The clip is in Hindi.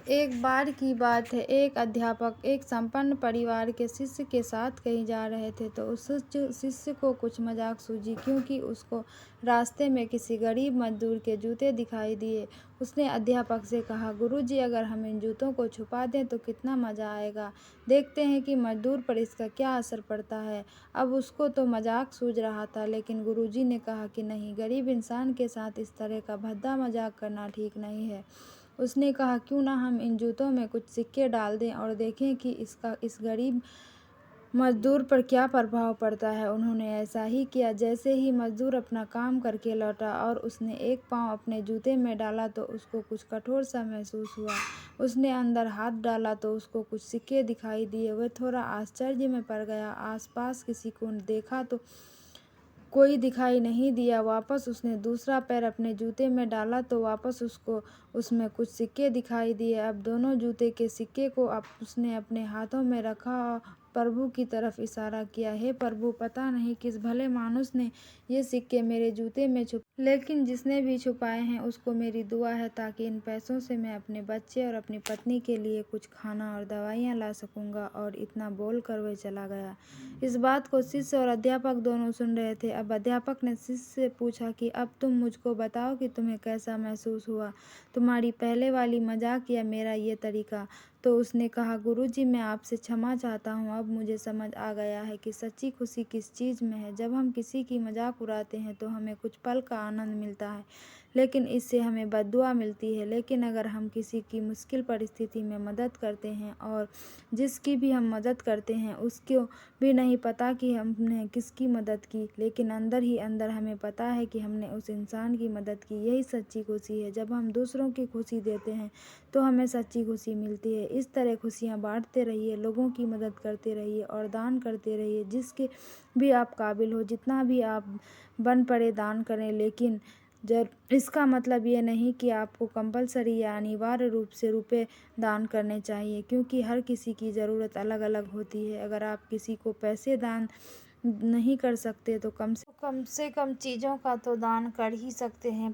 एक बार की बात है, एक अध्यापक एक संपन्न परिवार के शिष्य के साथ कहीं जा रहे थे, तो उस शिष्य को कुछ मजाक सूझी, क्योंकि उसको रास्ते में किसी गरीब मजदूर के जूते दिखाई दिए। उसने अध्यापक से कहा, गुरुजी, अगर हम इन जूतों को छुपा दें तो कितना मजा आएगा। देखते हैं कि मजदूर पर इसका क्या असर पड़ता है। अब उसको तो मजाक सूझ रहा था, लेकिन गुरुजी ने कहा कि नहीं, गरीब इंसान के साथ इस तरह का भद्दा मजाक करना ठीक नहीं है। उसने कहा, क्यों ना हम इन जूतों में कुछ सिक्के डाल दें और देखें कि इसका इस गरीब मजदूर पर क्या प्रभाव पड़ता है। उन्होंने ऐसा ही किया। जैसे ही मजदूर अपना काम करके लौटा और उसने एक पाँव अपने जूते में डाला तो उसको कुछ कठोर सा महसूस हुआ। उसने अंदर हाथ डाला तो उसको कुछ सिक्के दिखाई दिए। वह थोड़ा आश्चर्य में पड़ गया। आसपास किसी को देखा तो कोई दिखाई नहीं दिया। वापस उसने दूसरा पैर अपने जूते में डाला तो वापस उसको उसमें कुछ सिक्के दिखाई दिए। अब दोनों जूते के सिक्के को उसने अपने हाथों में रखा और प्रभु की तरफ इशारा किया, हे प्रभु, पता नहीं किस भले मानुस ने ये सिक्के मेरे जूते में लेकिन जिसने भी छुपाए हैं उसको मेरी दुआ है, ताकि इन पैसों से मैं अपने बच्चे और अपनी पत्नी के लिए कुछ खाना और दवाइयाँ ला सकूँगा। और इतना बोलकर वह चला गया। इस बात को शिष्य और अध्यापक दोनों सुन रहे थे। अब अध्यापक ने शिष्य से पूछा कि अब तुम मुझको बताओ कि तुम्हें कैसा महसूस हुआ, तुम्हारी पहले वाली मजाक या मेरा ये तरीका। तो उसने कहा, गुरुजी, मैं आपसे क्षमा चाहता हूँ। अब मुझे समझ आ गया है कि सच्ची खुशी किस चीज़ में है। जब हम किसी की मजाक उड़ाते हैं तो हमें कुछ पल का आनंद मिलता है, लेकिन इससे हमें बद्दुआ मिलती है। लेकिन अगर हम किसी की मुश्किल परिस्थिति में मदद करते हैं और जिसकी भी हम मदद करते हैं उसको भी नहीं पता कि हमने किसकी मदद की, लेकिन अंदर ही अंदर हमें पता है कि हमने उस इंसान की मदद की, यही सच्ची खुशी है। जब हम दूसरों की खुशी देते हैं तो हमें सच्ची खुशी मिलती है। इस तरह खुशियाँ बांटते रहिए, लोगों की मदद करते रहिए और दान करते रहिए। जिसके भी आप काबिल हो, जितना भी आप बन पड़े दान करें, लेकिन इसका मतलब ये नहीं कि आपको कंपलसरी या अनिवार्य रूप से रुपए दान करने चाहिए, क्योंकि हर किसी की ज़रूरत अलग अलग होती है। अगर आप किसी को पैसे दान नहीं कर सकते तो कम से कम चीज़ों का तो दान कर ही सकते हैं।